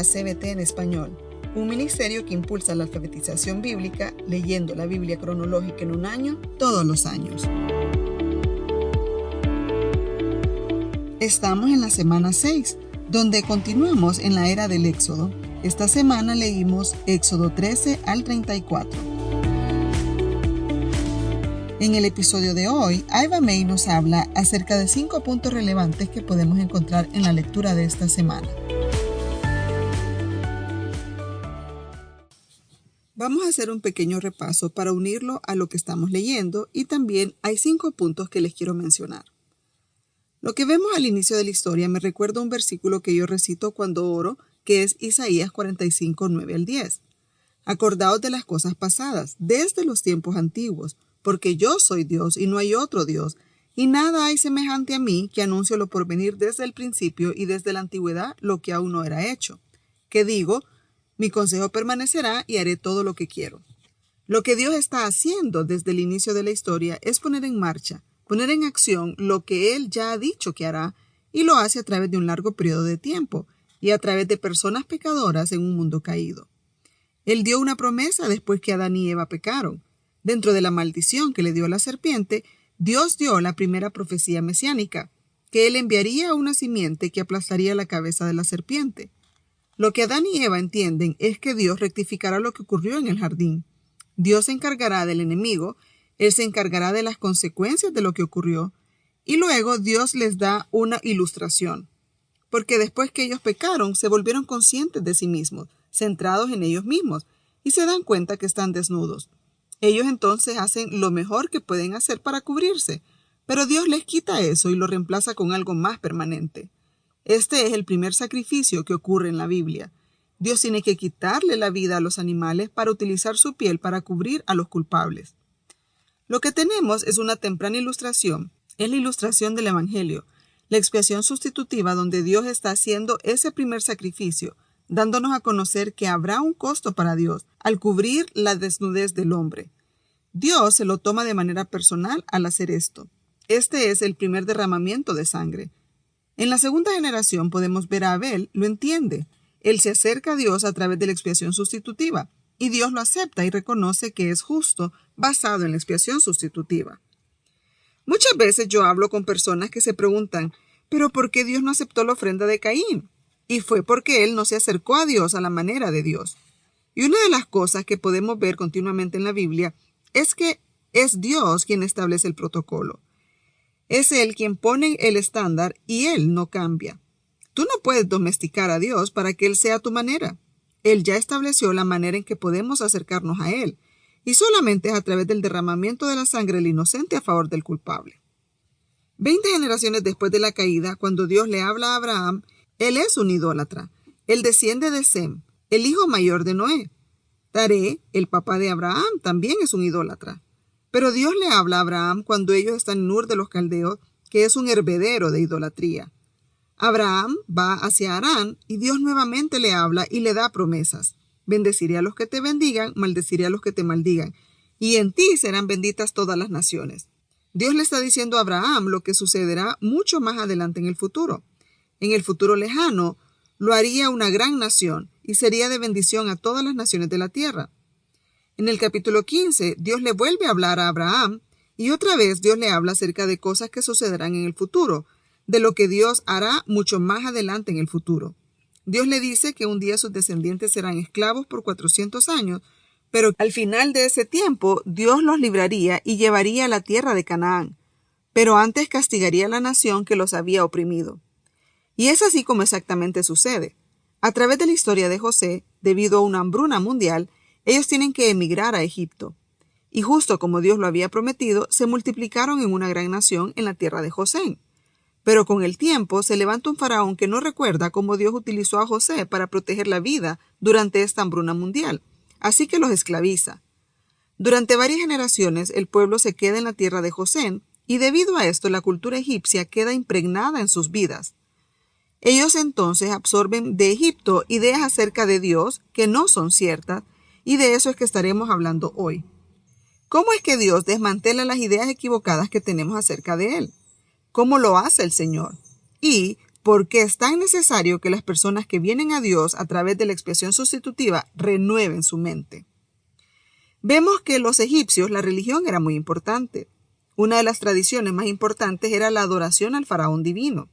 a CBT en español, un ministerio que impulsa la alfabetización bíblica leyendo la Biblia cronológica en un año, todos los años. Estamos en la semana 6, donde continuamos en la era del Éxodo. Esta semana leímos Éxodo 13 al 34. En el episodio de hoy, Aiva May nos habla acerca de 5 puntos relevantes que podemos encontrar en la lectura de esta semana. Vamos a hacer un pequeño repaso para unirlo a lo que estamos leyendo y también hay 5 puntos que les quiero mencionar. Lo que vemos al inicio de la historia me recuerda un versículo que yo recito cuando oro, que es Isaías 45, 9 al 10. Acordaos de las cosas pasadas, desde los tiempos antiguos, porque yo soy Dios y no hay otro Dios, y nada hay semejante a mí que anuncio lo porvenir desde el principio y desde la antigüedad lo que aún no era hecho. Que digo, mi consejo permanecerá y haré todo lo que quiero. Lo que Dios está haciendo desde el inicio de la historia es poner en marcha, poner en acción lo que Él ya ha dicho que hará, y lo hace a través de un largo periodo de tiempo y a través de personas pecadoras en un mundo caído. Él dio una promesa después que Adán y Eva pecaron. Dentro de la maldición que le dio a la serpiente, Dios dio la primera profecía mesiánica, que Él enviaría una simiente que aplastaría la cabeza de la serpiente. Lo que Adán y Eva entienden es que Dios rectificará lo que ocurrió en el jardín. Dios se encargará del enemigo, Él se encargará de las consecuencias de lo que ocurrió, y luego Dios les da una ilustración. Porque después que ellos pecaron, se volvieron conscientes de sí mismos, centrados en ellos mismos, y se dan cuenta que están desnudos. Ellos entonces hacen lo mejor que pueden hacer para cubrirse, pero Dios les quita eso y lo reemplaza con algo más permanente. Este es el primer sacrificio que ocurre en la Biblia. Dios tiene que quitarle la vida a los animales para utilizar su piel para cubrir a los culpables. Lo que tenemos es una temprana ilustración, es la ilustración del Evangelio, la expiación sustitutiva donde Dios está haciendo ese primer sacrificio, dándonos a conocer que habrá un costo para Dios al cubrir la desnudez del hombre. Dios se lo toma de manera personal al hacer esto. Este es el primer derramamiento de sangre. En la segunda generación podemos ver a Abel, lo entiende. Él se acerca a Dios a través de la expiación sustitutiva, y Dios lo acepta y reconoce que es justo basado en la expiación sustitutiva. Muchas veces yo hablo con personas que se preguntan, ¿pero por qué Dios no aceptó la ofrenda de Caín? Y fue porque él no se acercó a Dios a la manera de Dios. Y una de las cosas que podemos ver continuamente en la Biblia es que es Dios quien establece el protocolo. Es Él quien pone el estándar y Él no cambia. Tú no puedes domesticar a Dios para que Él sea tu manera. Él ya estableció la manera en que podemos acercarnos a Él, y solamente es a través del derramamiento de la sangre del inocente a favor del culpable. 20 generaciones después de la caída, cuando Dios le habla a Abraham, él es un idólatra. Él desciende de Sem, el hijo mayor de Noé. Taré, el papá de Abraham, también es un idólatra. Pero Dios le habla a Abraham cuando ellos están en Ur de los Caldeos, que es un hervedero de idolatría. Abraham va hacia Harán y Dios nuevamente le habla y le da promesas. Bendeciré a los que te bendigan, maldeciré a los que te maldigan, y en ti serán benditas todas las naciones. Dios le está diciendo a Abraham lo que sucederá mucho más adelante en el futuro. En el futuro lejano, lo haría una gran nación y sería de bendición a todas las naciones de la tierra. En el capítulo 15, Dios le vuelve a hablar a Abraham y otra vez Dios le habla acerca de cosas que sucederán en el futuro, de lo que Dios hará mucho más adelante en el futuro. Dios le dice que un día sus descendientes serán esclavos por 400 años, pero al final de ese tiempo Dios los libraría y llevaría a la tierra de Canaán, pero antes castigaría a la nación que los había oprimido. Y es así como exactamente sucede. A través de la historia de José, debido a una hambruna mundial, ellos tienen que emigrar a Egipto. Y justo como Dios lo había prometido, se multiplicaron en una gran nación en la tierra de José. Pero con el tiempo se levanta un faraón que no recuerda cómo Dios utilizó a José para proteger la vida durante esta hambruna mundial, así que los esclaviza. Durante varias generaciones el pueblo se queda en la tierra de José y debido a esto la cultura egipcia queda impregnada en sus vidas. Ellos entonces absorben de Egipto ideas acerca de Dios que no son ciertas y de eso es que estaremos hablando hoy. ¿Cómo es que Dios desmantela las ideas equivocadas que tenemos acerca de Él? ¿Cómo lo hace el Señor? Y porque es tan necesario que las personas que vienen a Dios a través de la expiación sustitutiva renueven su mente. Vemos que los egipcios la religión era muy importante. Una de las tradiciones más importantes era la adoración al faraón divino.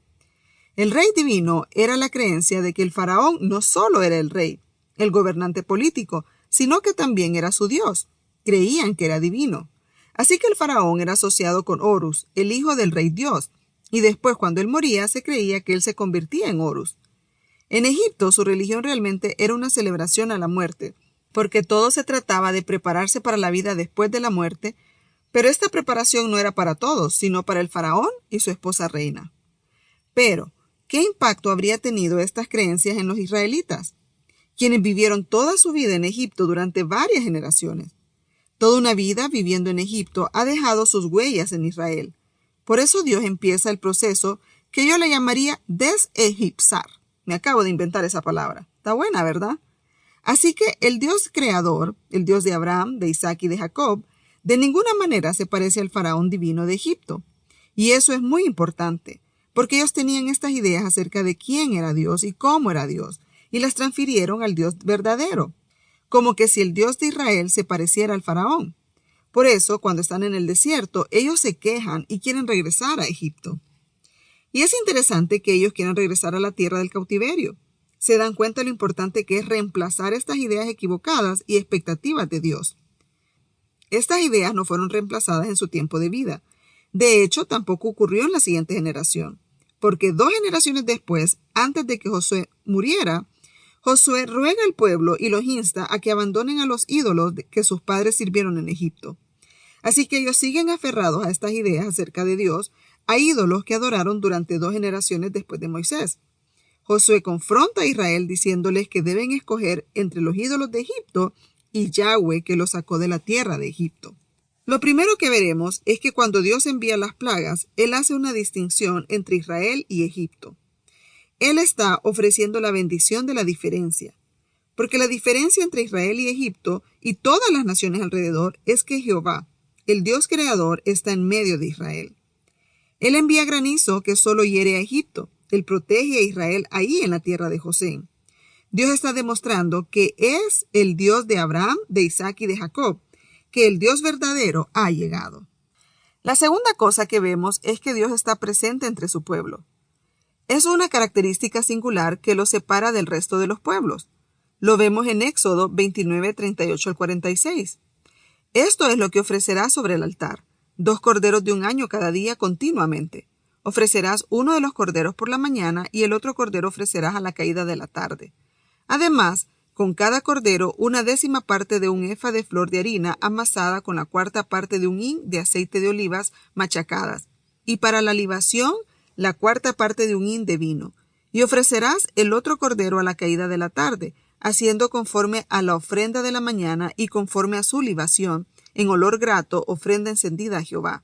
El rey divino era la creencia de que el faraón no solo era el rey, el gobernante político, sino que también era su Dios. Creían que era divino. Así que el faraón era asociado con Horus, el hijo del rey Dios, y después cuando él moría se creía que él se convertía en Horus. En Egipto su religión realmente era una celebración a la muerte, porque todo se trataba de prepararse para la vida después de la muerte, pero esta preparación no era para todos, sino para el faraón y su esposa reina. Pero, ¿qué impacto habría tenido estas creencias en los israelitas? Quienes vivieron toda su vida en Egipto durante varias generaciones. Toda una vida viviendo en Egipto ha dejado sus huellas en Israel. Por eso Dios empieza el proceso que yo le llamaría desegipsar. Me acabo de inventar esa palabra. Está buena, ¿verdad? Así que el Dios creador, el Dios de Abraham, de Isaac y de Jacob, de ninguna manera se parece al faraón divino de Egipto. Y eso es muy importante, porque ellos tenían estas ideas acerca de quién era Dios y cómo era Dios, y las transfirieron al Dios verdadero, como que si el Dios de Israel se pareciera al faraón. Por eso, cuando están en el desierto, ellos se quejan y quieren regresar a Egipto. Y es interesante que ellos quieran regresar a la tierra del cautiverio. Se dan cuenta de lo importante que es reemplazar estas ideas equivocadas y expectativas de Dios. Estas ideas no fueron reemplazadas en su tiempo de vida. De hecho, tampoco ocurrió en la siguiente generación, porque 2 generaciones después, antes de que Josué muriera, Josué ruega al pueblo y los insta a que abandonen a los ídolos que sus padres sirvieron en Egipto. Así que ellos siguen aferrados a estas ideas acerca de Dios, a ídolos que adoraron durante 2 generaciones después de Moisés. Josué confronta a Israel diciéndoles que deben escoger entre los ídolos de Egipto y Yahweh que los sacó de la tierra de Egipto. Lo primero que veremos es que cuando Dios envía las plagas, Él hace una distinción entre Israel y Egipto. Él está ofreciendo la bendición de la diferencia, porque la diferencia entre Israel y Egipto y todas las naciones alrededor es que Jehová, el Dios creador, está en medio de Israel. Él envía granizo que solo hiere a Egipto. Él protege a Israel ahí en la tierra de José. Dios está demostrando que es el Dios de Abraham, de Isaac y de Jacob, que el Dios verdadero ha llegado. La segunda cosa que vemos es que Dios está presente entre su pueblo. Es una característica singular que lo separa del resto de los pueblos. Lo vemos en Éxodo 29, 38 al 46. Esto es lo que ofrecerás sobre el altar: 2 corderos de 1 año cada día continuamente. Ofrecerás uno de los corderos por la mañana y el otro cordero ofrecerás a la caída de la tarde. Además, con cada cordero 1/10 parte de un efa de flor de harina amasada con la 1/4 parte de un hin de aceite de olivas machacadas, y para la libación 1/4 parte de un hin de vino. Y ofrecerás el otro cordero a la caída de la tarde, haciendo conforme a la ofrenda de la mañana y conforme a su libación, en olor grato, ofrenda encendida a Jehová.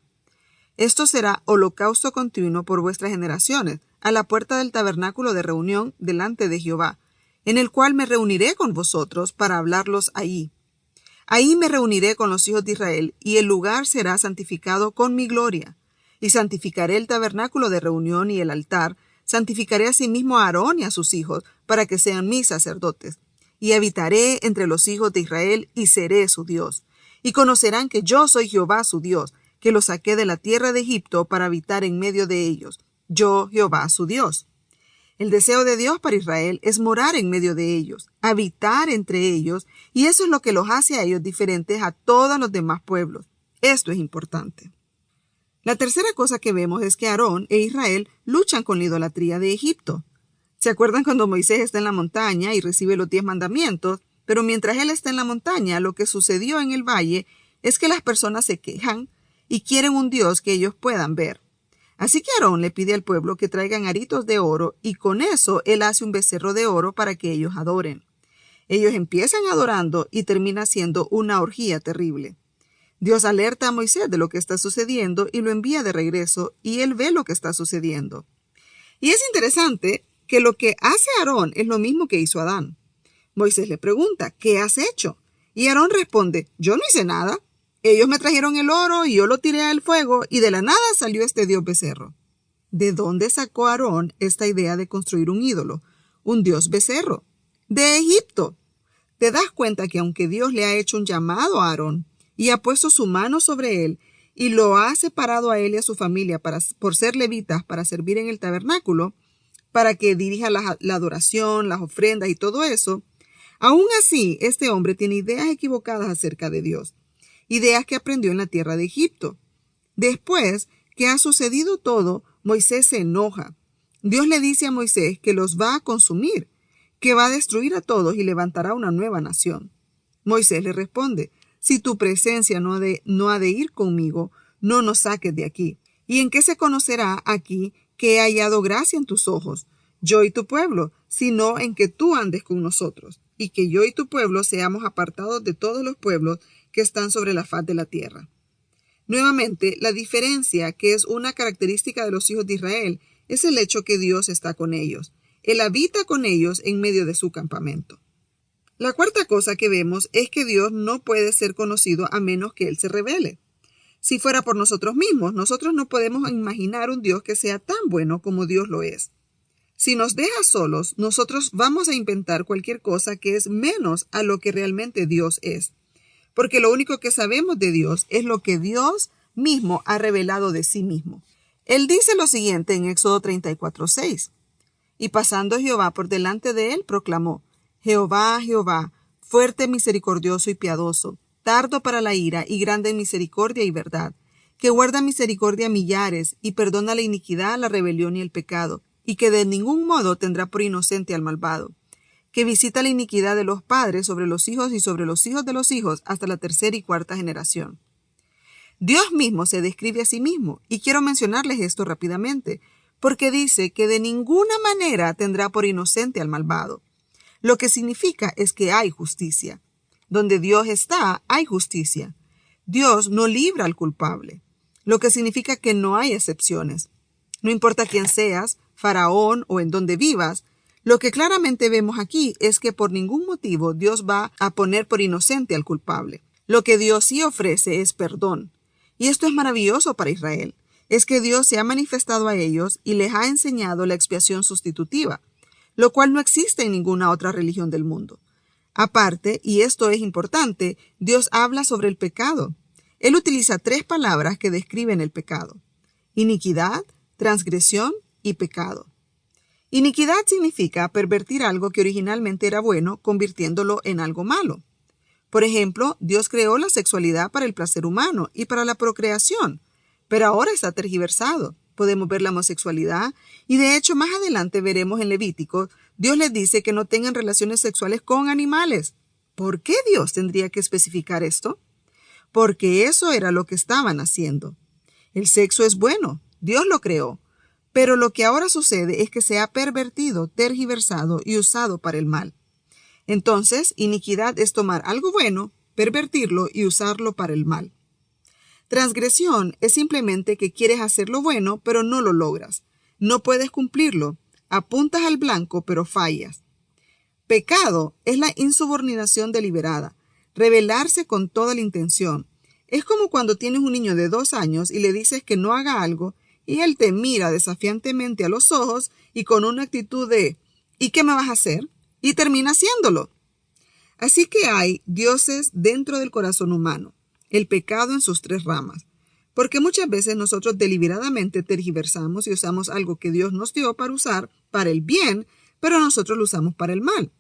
Esto será holocausto continuo por vuestras generaciones, a la puerta del tabernáculo de reunión delante de Jehová, en el cual me reuniré con vosotros para hablarlos allí. Ahí me reuniré con los hijos de Israel, y el lugar será santificado con mi gloria. Y santificaré el tabernáculo de reunión y el altar, santificaré asimismo a Aarón y a sus hijos, para que sean mis sacerdotes. Y habitaré entre los hijos de Israel, y seré su Dios. Y conocerán que yo soy Jehová su Dios, que los saqué de la tierra de Egipto para habitar en medio de ellos. Yo, Jehová su Dios. El deseo de Dios para Israel es morar en medio de ellos, habitar entre ellos, y eso es lo que los hace a ellos diferentes a todos los demás pueblos. Esto es importante. La tercera cosa que vemos es que Aarón e Israel luchan con la idolatría de Egipto. ¿Se acuerdan cuando Moisés está en la montaña y recibe los 10 mandamientos? Pero mientras él está en la montaña, lo que sucedió en el valle es que las personas se quejan y quieren un Dios que ellos puedan ver. Así que Aarón le pide al pueblo que traigan aritos de oro, y con eso él hace un becerro de oro para que ellos adoren. Ellos empiezan adorando y termina siendo una orgía terrible. Dios alerta a Moisés de lo que está sucediendo y lo envía de regreso, y él ve lo que está sucediendo. Y es interesante que lo que hace Aarón es lo mismo que hizo Adán. Moisés le pregunta, ¿qué has hecho? Y Aarón responde, yo no hice nada. Ellos me trajeron el oro y yo lo tiré al fuego y de la nada salió este dios becerro. ¿De dónde sacó Aarón esta idea de construir un ídolo, un dios becerro? De Egipto. ¿Te das cuenta que aunque Dios le ha hecho un llamado a Aarón y ha puesto su mano sobre él y lo ha separado a él y a su familia por ser levitas para servir en el tabernáculo, para que dirija la adoración, las ofrendas y todo eso, aún así este hombre tiene ideas equivocadas acerca de Dios, ideas que aprendió en la tierra de Egipto? Después que ha sucedido todo, Moisés se enoja. Dios le dice a Moisés que los va a consumir, que va a destruir a todos y levantará una nueva nación. Moisés le responde: si tu presencia no ha de ir conmigo, no nos saques de aquí. ¿Y en qué se conocerá aquí que he hallado gracia en tus ojos, yo y tu pueblo, sino en que tú andes con nosotros, y que yo y tu pueblo seamos apartados de todos los pueblos que están sobre la faz de la tierra? Nuevamente, la diferencia, que es una característica de los hijos de Israel, es el hecho que Dios está con ellos. Él habita con ellos en medio de su campamento. La cuarta cosa que vemos es que Dios no puede ser conocido a menos que Él se revele. Si fuera por nosotros mismos, nosotros no podemos imaginar un Dios que sea tan bueno como Dios lo es. Si nos deja solos, nosotros vamos a inventar cualquier cosa que es menos a lo que realmente Dios es. Porque lo único que sabemos de Dios es lo que Dios mismo ha revelado de sí mismo. Él dice lo siguiente en Éxodo 34:6. Y pasando Jehová por delante de él, proclamó: Jehová, Jehová, fuerte, misericordioso y piadoso, tardo para la ira y grande en misericordia y verdad, que guarda misericordia a millares y perdona la iniquidad, la rebelión y el pecado, y que de ningún modo tendrá por inocente al malvado, que visita la iniquidad de los padres sobre los hijos y sobre los hijos de los hijos hasta la tercera y cuarta generación. Dios mismo se describe a sí mismo, y quiero mencionarles esto rápidamente, porque dice que de ninguna manera tendrá por inocente al malvado. Lo que significa es que hay justicia. Donde Dios está, hay justicia. Dios no libra al culpable, lo que significa que no hay excepciones. No importa quién seas, faraón o en donde vivas, lo que claramente vemos aquí es que por ningún motivo Dios va a poner por inocente al culpable. Lo que Dios sí ofrece es perdón. Y esto es maravilloso para Israel. Es que Dios se ha manifestado a ellos y les ha enseñado la expiación sustitutiva, lo cual no existe en ninguna otra religión del mundo. Aparte, y esto es importante, Dios habla sobre el pecado. Él utiliza 3 palabras que describen el pecado: iniquidad, transgresión y pecado. Iniquidad significa pervertir algo que originalmente era bueno, convirtiéndolo en algo malo. Por ejemplo, Dios creó la sexualidad para el placer humano y para la procreación, pero ahora está tergiversado. Podemos ver la homosexualidad y de hecho más adelante veremos en Levítico, Dios les dice que no tengan relaciones sexuales con animales. ¿Por qué Dios tendría que especificar esto? Porque eso era lo que estaban haciendo. El sexo es bueno, Dios lo creó, pero lo que ahora sucede es que se ha pervertido, tergiversado y usado para el mal. Entonces, iniquidad es tomar algo bueno, pervertirlo y usarlo para el mal. Transgresión es simplemente que quieres hacer lo bueno, pero no lo logras. No puedes cumplirlo. Apuntas al blanco, pero fallas. Pecado es la insubordinación deliberada, rebelarse con toda la intención. Es como cuando tienes un niño de 2 años y le dices que no haga algo, y él te mira desafiantemente a los ojos y con una actitud de ¿y qué me vas a hacer? Y termina haciéndolo. Así que hay dioses dentro del corazón humano. El pecado en sus 3 ramas, porque muchas veces nosotros deliberadamente tergiversamos y usamos algo que Dios nos dio para usar para el bien, pero nosotros lo usamos para el mal.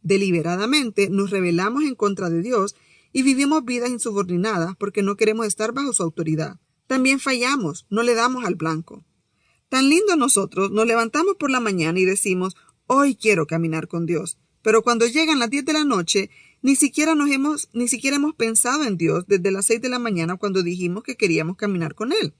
Deliberadamente nos rebelamos en contra de Dios y vivimos vidas insubordinadas porque no queremos estar bajo su autoridad. También fallamos, no le damos al blanco. Tan lindo nosotros nos levantamos por la mañana y decimos, hoy quiero caminar con Dios, pero cuando llegan las 10 de la noche, ni siquiera hemos pensado en Dios desde las 6 de la mañana cuando dijimos que queríamos caminar con Él.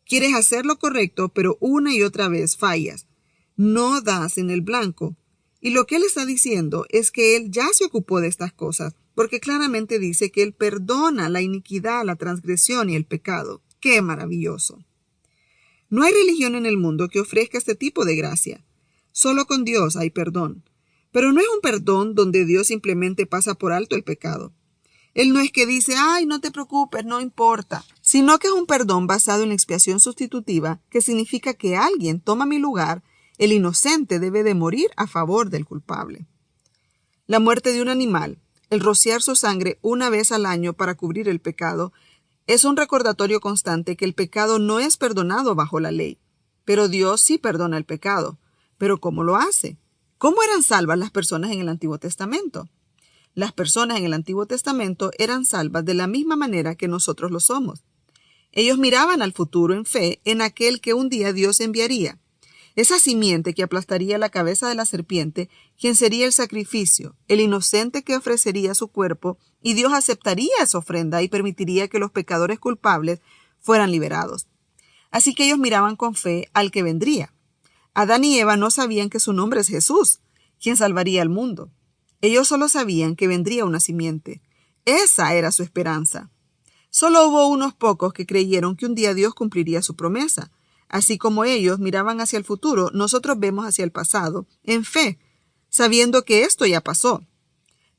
Quieres hacer lo correcto, pero una y otra vez fallas. No das en el blanco. Y lo que Él está diciendo es que Él ya se ocupó de estas cosas, porque claramente dice que Él perdona la iniquidad, la transgresión y el pecado. ¡Qué maravilloso! No hay religión en el mundo que ofrezca este tipo de gracia. Solo con Dios hay perdón. Pero no es un perdón donde Dios simplemente pasa por alto el pecado. Él no es que dice, ay, no te preocupes, no importa. sino que es un perdón basado en la expiación sustitutiva, que significa que alguien toma mi lugar. El inocente debe de morir a favor del culpable. La muerte de un animal, el rociar su sangre una vez al año para cubrir el pecado, es un recordatorio constante que el pecado no es perdonado bajo la ley. Pero Dios sí perdona el pecado. ¿Pero cómo lo hace? ¿Cómo eran salvas las personas en el Antiguo Testamento? Las personas en el Antiguo Testamento eran salvas de la misma manera que nosotros lo somos. Ellos miraban al futuro en fe en aquel que un día Dios enviaría. Esa simiente que aplastaría la cabeza de la serpiente, quien sería el sacrificio, el inocente que ofrecería su cuerpo, y Dios aceptaría esa ofrenda y permitiría que los pecadores culpables fueran liberados. Así que ellos miraban con fe al que vendría. Adán y Eva no sabían que su nombre es Jesús, quien salvaría al mundo. Ellos solo sabían que vendría una simiente. Esa era su esperanza. Solo hubo unos pocos que creyeron que un día Dios cumpliría su promesa. Así como ellos miraban hacia el futuro, nosotros vemos hacia el pasado, en fe, sabiendo que esto ya pasó.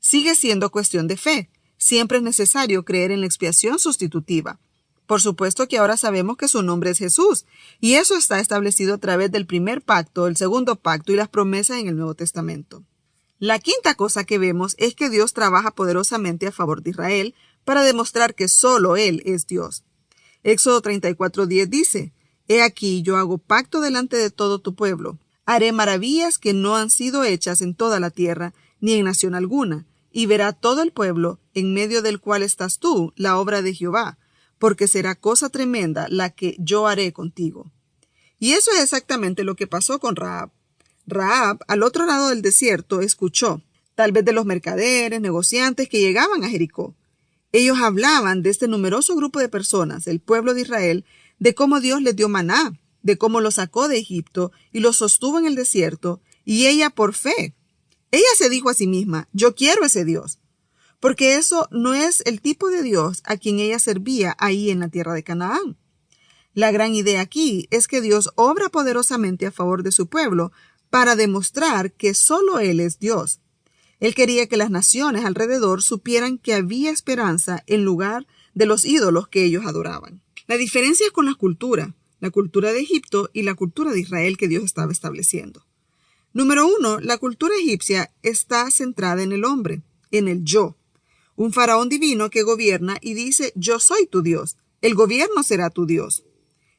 Sigue siendo cuestión de fe. Siempre es necesario creer en la expiación sustitutiva. Por supuesto que ahora sabemos que su nombre es Jesús, y eso está establecido a través del primer pacto, el segundo pacto y las promesas en el Nuevo Testamento. La quinta cosa que vemos es que Dios trabaja poderosamente a favor de Israel para demostrar que solo Él es Dios. Éxodo 34:10 dice: He aquí yo hago pacto delante de todo tu pueblo. Haré maravillas que no han sido hechas en toda la tierra, ni en nación alguna, y verá todo el pueblo, en medio del cual estás tú, la obra de Jehová, porque será cosa tremenda la que yo haré contigo. Y eso es exactamente lo que pasó con Rahab. Rahab, al otro lado del desierto, escuchó, tal vez de los mercaderes, negociantes que llegaban a Jericó. Ellos hablaban de este numeroso grupo de personas, el pueblo de Israel, de cómo Dios les dio maná, de cómo los sacó de Egipto y los sostuvo en el desierto, y ella por fe. Ella se dijo a sí misma, yo quiero ese Dios, porque eso no es el tipo de Dios a quien ella servía ahí en la tierra de Canaán. La gran idea aquí es que Dios obra poderosamente a favor de su pueblo para demostrar que solo Él es Dios. Él quería que las naciones alrededor supieran que había esperanza en lugar de los ídolos que ellos adoraban. La diferencia es con la cultura de Egipto y la cultura de Israel que Dios estaba estableciendo. Número 1, la cultura egipcia está centrada en el hombre, en el yo. Un faraón divino que gobierna y dice, yo soy tu Dios, el gobierno será tu Dios.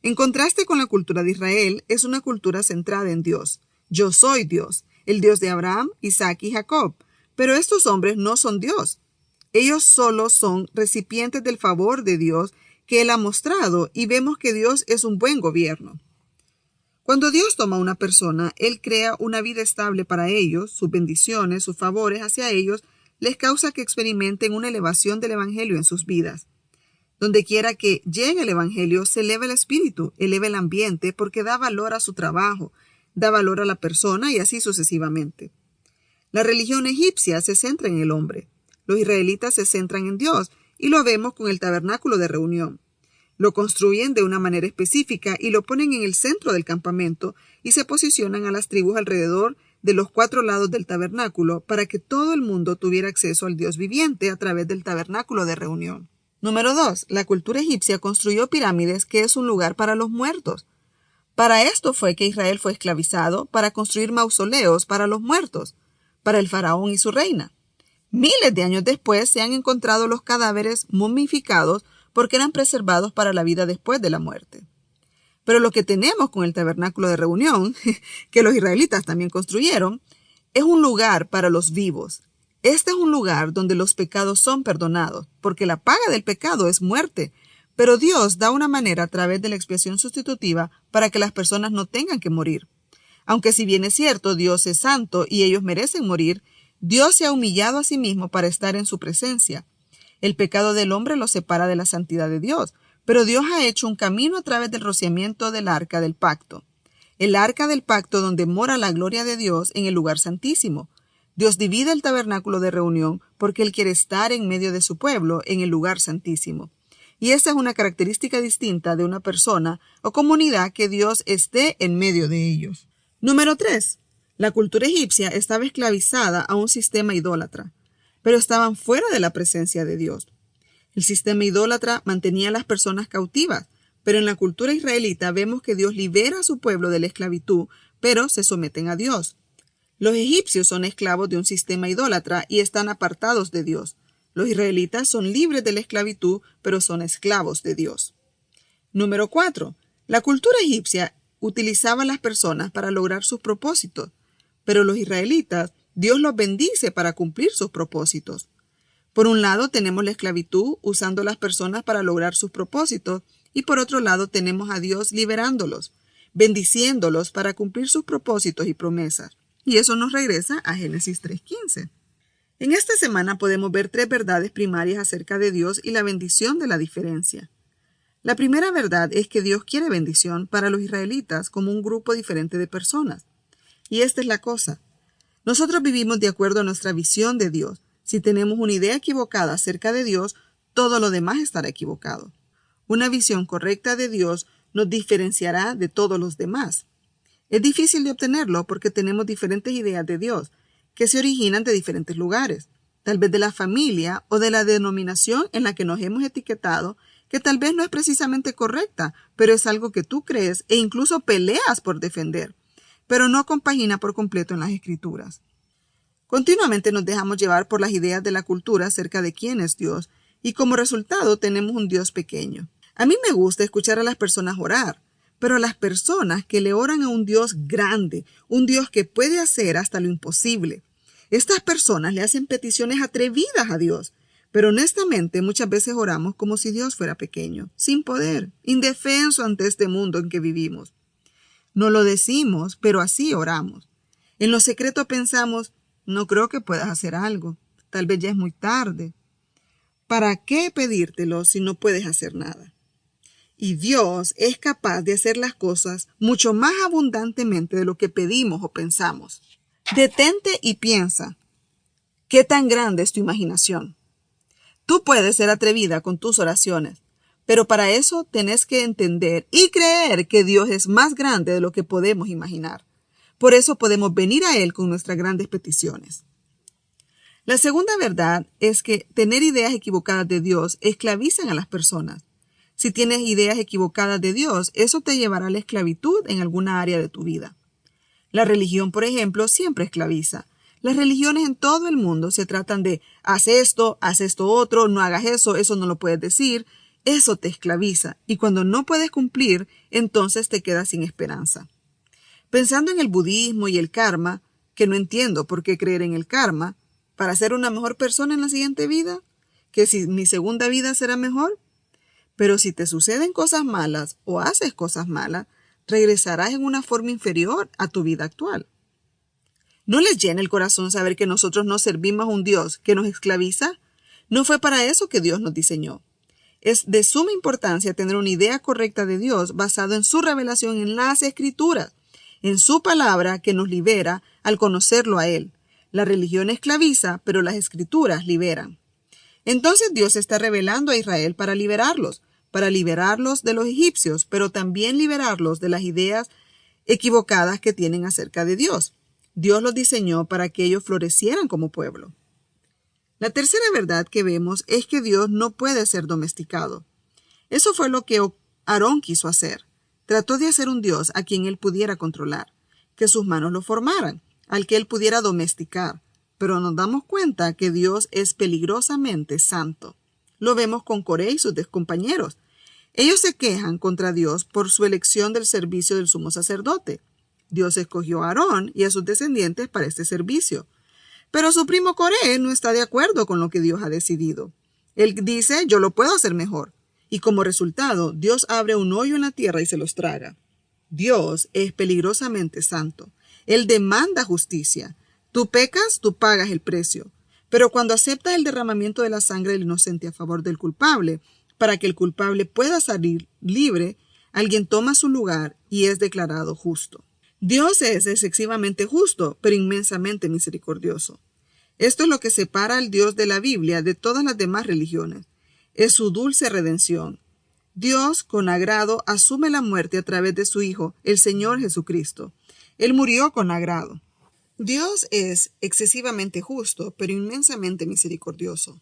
En contraste con la cultura de Israel, es una cultura centrada en Dios. Yo soy Dios, el Dios de Abraham, Isaac y Jacob. Pero estos hombres no son Dios. Ellos solo son recipientes del favor de Dios que Él ha mostrado, y vemos que Dios es un buen gobierno. Cuando Dios toma a una persona, Él crea una vida estable para ellos, sus bendiciones, sus favores hacia ellos, les causa que experimenten una elevación del Evangelio en sus vidas. Donde quiera que llegue el Evangelio, se eleva el espíritu, eleva el ambiente, porque da valor a su trabajo, da valor a la persona y así sucesivamente. La religión egipcia se centra en el hombre. Los israelitas se centran en Dios, y lo vemos con el tabernáculo de reunión. Lo construyen de una manera específica y lo ponen en el centro del campamento y se posicionan a las tribus alrededor de los 4 lados del tabernáculo para que todo el mundo tuviera acceso al Dios viviente a través del tabernáculo de reunión. Número 2. La cultura egipcia construyó pirámides, que es un lugar para los muertos. Para esto fue que Israel fue esclavizado, para construir mausoleos para los muertos, para el faraón y su reina. Miles de años después se han encontrado los cadáveres momificados porque eran preservados para la vida después de la muerte. Pero lo que tenemos con el tabernáculo de reunión, que los israelitas también construyeron, es un lugar para los vivos. Este es un lugar donde los pecados son perdonados, porque la paga del pecado es muerte. Pero Dios da una manera a través de la expiación sustitutiva para que las personas no tengan que morir. Aunque si bien es cierto, Dios es santo y ellos merecen morir, Dios se ha humillado a sí mismo para estar en su presencia. El pecado del hombre lo separa de la santidad de Dios, pero Dios ha hecho un camino a través del rociamiento del arca del pacto. El arca del pacto donde mora la gloria de Dios en el lugar santísimo. Dios divide el tabernáculo de reunión porque Él quiere estar en medio de su pueblo en el lugar santísimo. Y esta es una característica distinta de una persona o comunidad, que Dios esté en medio de ellos. Número 3. La cultura egipcia estaba esclavizada a un sistema idólatra, pero estaban fuera de la presencia de Dios. El sistema idólatra mantenía a las personas cautivas, pero en la cultura israelita vemos que Dios libera a su pueblo de la esclavitud, pero se someten a Dios. Los egipcios son esclavos de un sistema idólatra y están apartados de Dios. Los israelitas son libres de la esclavitud, pero son esclavos de Dios. Número 4. La cultura egipcia utilizaba a las personas para lograr sus propósitos, pero los israelitas, Dios los bendice para cumplir sus propósitos. Por un lado tenemos la esclavitud usando a las personas para lograr sus propósitos y por otro lado tenemos a Dios liberándolos, bendiciéndolos para cumplir sus propósitos y promesas. Y eso nos regresa a Génesis 3:15. En esta semana podemos ver 3 verdades primarias acerca de Dios y la bendición de la diferencia. La primera verdad es que Dios quiere bendición para los israelitas como un grupo diferente de personas. Y esta es la cosa. Nosotros vivimos de acuerdo a nuestra visión de Dios. Si tenemos una idea equivocada acerca de Dios, todo lo demás estará equivocado. Una visión correcta de Dios nos diferenciará de todos los demás. Es difícil de obtenerlo porque tenemos diferentes ideas de Dios, que se originan de diferentes lugares, tal vez de la familia o de la denominación en la que nos hemos etiquetado, que tal vez no es precisamente correcta, pero es algo que tú crees e incluso peleas por defender, pero no compagina por completo en las Escrituras. Continuamente nos dejamos llevar por las ideas de la cultura acerca de quién es Dios, y como resultado tenemos un Dios pequeño. A mí me gusta escuchar a las personas orar, pero a las personas que le oran a un Dios grande, un Dios que puede hacer hasta lo imposible. Estas personas le hacen peticiones atrevidas a Dios, pero honestamente muchas veces oramos como si Dios fuera pequeño, sin poder, indefenso ante este mundo en que vivimos. No lo decimos, pero así oramos. En lo secreto pensamos, no creo que puedas hacer algo, tal vez ya es muy tarde. ¿Para qué pedírtelo si no puedes hacer nada? Y Dios es capaz de hacer las cosas mucho más abundantemente de lo que pedimos o pensamos. Detente y piensa, ¿qué tan grande es tu imaginación? Tú puedes ser atrevida con tus oraciones, pero para eso tenés que entender y creer que Dios es más grande de lo que podemos imaginar. Por eso podemos venir a Él con nuestras grandes peticiones. La segunda verdad es que tener ideas equivocadas de Dios esclavizan a las personas. Si tienes ideas equivocadas de Dios, eso te llevará a la esclavitud en alguna área de tu vida. La religión, por ejemplo, siempre esclaviza. Las religiones en todo el mundo se tratan de haz esto otro, no hagas eso no lo puedes decir. Eso te esclaviza y cuando no puedes cumplir, entonces te quedas sin esperanza. Pensando en el budismo y el karma, que no entiendo por qué creer en el karma, para ser una mejor persona en la siguiente vida, que si mi segunda vida será mejor. Pero si te suceden cosas malas o haces cosas malas, regresarás en una forma inferior a tu vida actual. ¿No les llena el corazón saber que nosotros no servimos a un Dios que nos esclaviza? No fue para eso que Dios nos diseñó. Es de suma importancia tener una idea correcta de Dios basada en su revelación en las Escrituras, en su palabra que nos libera al conocerlo a Él. La religión esclaviza, pero las Escrituras liberan. Entonces Dios está revelando a Israel para liberarlos de los egipcios, pero también liberarlos de las ideas equivocadas que tienen acerca de Dios. Dios los diseñó para que ellos florecieran como pueblo. La tercera verdad que vemos es que Dios no puede ser domesticado. Eso fue lo que Aarón quiso hacer. Trató de hacer un Dios a quien él pudiera controlar, que sus manos lo formaran, al que él pudiera domesticar. Pero nos damos cuenta que Dios es peligrosamente santo. Lo vemos con Coré y sus compañeros. Ellos se quejan contra Dios por su elección del servicio del sumo sacerdote. Dios escogió a Aarón y a sus descendientes para este servicio. Pero su primo Coré no está de acuerdo con lo que Dios ha decidido. Él dice, yo lo puedo hacer mejor. Y como resultado, Dios abre un hoyo en la tierra y se los traga. Dios es peligrosamente santo. Él demanda justicia. Tú pecas, tú pagas el precio. Pero cuando aceptas el derramamiento de la sangre del inocente a favor del culpable, para que el culpable pueda salir libre, alguien toma su lugar y es declarado justo. Dios es excesivamente justo, pero inmensamente misericordioso. Esto es lo que separa al Dios de la Biblia de todas las demás religiones. Es su dulce redención. Dios, con agrado, asume la muerte a través de su Hijo, el Señor Jesucristo. Él murió con agrado. Dios es excesivamente justo, pero inmensamente misericordioso.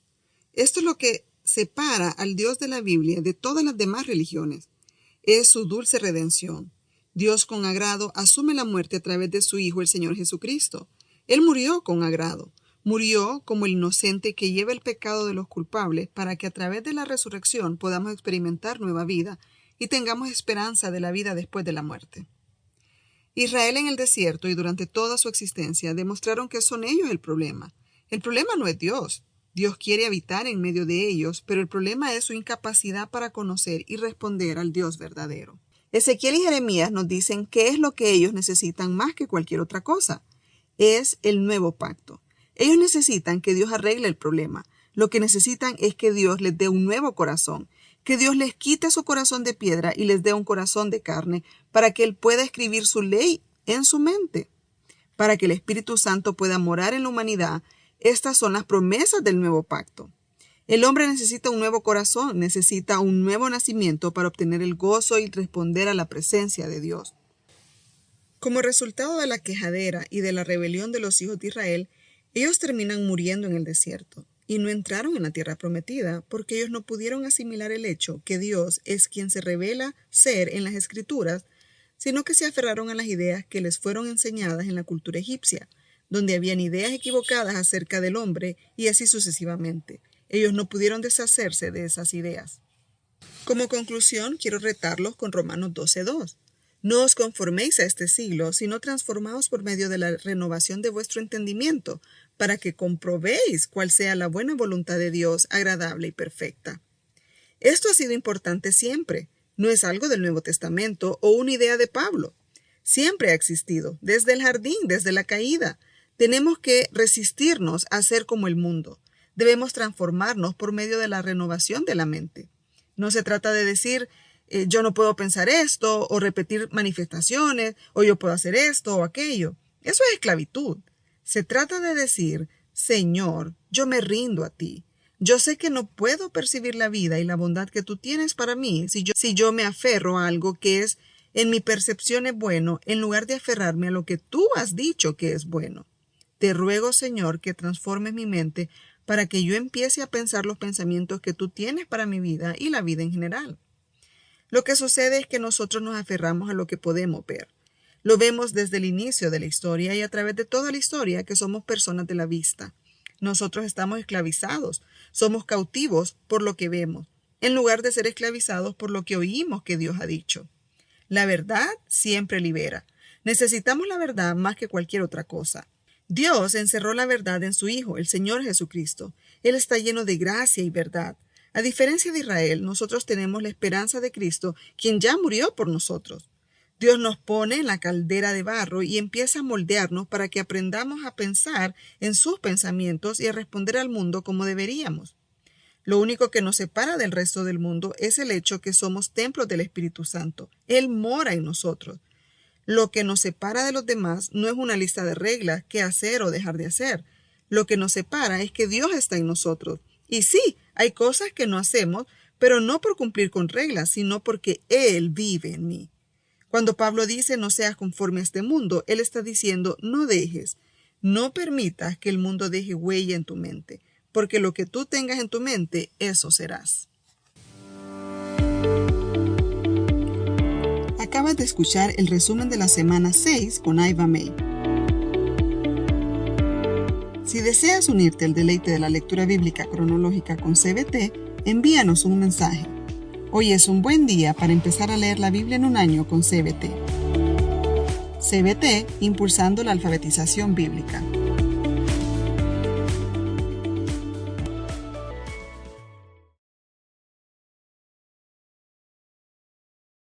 Esto es lo que separa al Dios de la Biblia de todas las demás religiones. Es su dulce redención. Dios con agrado asume la muerte a través de su Hijo, el Señor Jesucristo. Él murió con agrado. Murió como el inocente que lleva el pecado de los culpables para que a través de la resurrección podamos experimentar nueva vida y tengamos esperanza de la vida después de la muerte. Israel en el desierto y durante toda su existencia demostraron que son ellos el problema. El problema no es Dios. Dios quiere habitar en medio de ellos, pero el problema es su incapacidad para conocer y responder al Dios verdadero. Ezequiel y Jeremías nos dicen qué es lo que ellos necesitan más que cualquier otra cosa. Es el nuevo pacto. Ellos necesitan que Dios arregle el problema. Lo que necesitan es que Dios les dé un nuevo corazón, que Dios les quite su corazón de piedra y les dé un corazón de carne para que Él pueda escribir su ley en su mente, para que el Espíritu Santo pueda morar en la humanidad. Estas son las promesas del nuevo pacto. El hombre necesita un nuevo corazón, necesita un nuevo nacimiento para obtener el gozo y responder a la presencia de Dios. Como resultado de la quejadera y de la rebelión de los hijos de Israel, ellos terminan muriendo en el desierto y no entraron en la tierra prometida porque ellos no pudieron asimilar el hecho que Dios es quien se revela ser en las Escrituras, sino que se aferraron a las ideas que les fueron enseñadas en la cultura egipcia, donde habían ideas equivocadas acerca del hombre y así sucesivamente. Ellos no pudieron deshacerse de esas ideas. Como conclusión, quiero retarlos con Romanos 12:2. No os conforméis a este siglo, sino transformaos por medio de la renovación de vuestro entendimiento, para que comprobéis cuál sea la buena voluntad de Dios, agradable y perfecta. Esto ha sido importante siempre. No es algo del Nuevo Testamento o una idea de Pablo. Siempre ha existido, desde el jardín, desde la caída. Tenemos que resistirnos a ser como el mundo. Debemos transformarnos por medio de la renovación de la mente. No se trata de decir, yo no puedo pensar esto, o repetir manifestaciones, o yo puedo hacer esto o aquello. Eso es esclavitud. Se trata de decir, Señor, yo me rindo a ti. Yo sé que no puedo percibir la vida y la bondad que tú tienes para mí si yo me aferro a algo que es, en mi percepción es bueno, en lugar de aferrarme a lo que tú has dicho que es bueno. Te ruego, Señor, que transformes mi mente para que yo empiece a pensar los pensamientos que tú tienes para mi vida y la vida en general. Lo que sucede es que nosotros nos aferramos a lo que podemos ver. Lo vemos desde el inicio de la historia y a través de toda la historia que somos personas de la vista. Nosotros estamos esclavizados, somos cautivos por lo que vemos, en lugar de ser esclavizados por lo que oímos que Dios ha dicho. La verdad siempre libera. Necesitamos la verdad más que cualquier otra cosa. Dios encerró la verdad en su Hijo, el Señor Jesucristo. Él está lleno de gracia y verdad. A diferencia de Israel, nosotros tenemos la esperanza de Cristo, quien ya murió por nosotros. Dios nos pone en la caldera de barro y empieza a moldearnos para que aprendamos a pensar en sus pensamientos y a responder al mundo como deberíamos. Lo único que nos separa del resto del mundo es el hecho que somos templos del Espíritu Santo. Él mora en nosotros. Lo que nos separa de los demás no es una lista de reglas, qué hacer o dejar de hacer. Lo que nos separa es que Dios está en nosotros. Y sí, hay cosas que no hacemos, pero no por cumplir con reglas, sino porque Él vive en mí. Cuando Pablo dice no seas conforme a este mundo, él está diciendo no permitas que el mundo deje huella en tu mente, porque lo que tú tengas en tu mente, eso serás. Acabas de escuchar el resumen de la semana 6 con Aiva May. Si deseas unirte al deleite de la lectura bíblica cronológica con CBT, envíanos un mensaje. Hoy es un buen día para empezar a leer la Biblia en un año con CBT. CBT, impulsando la alfabetización bíblica.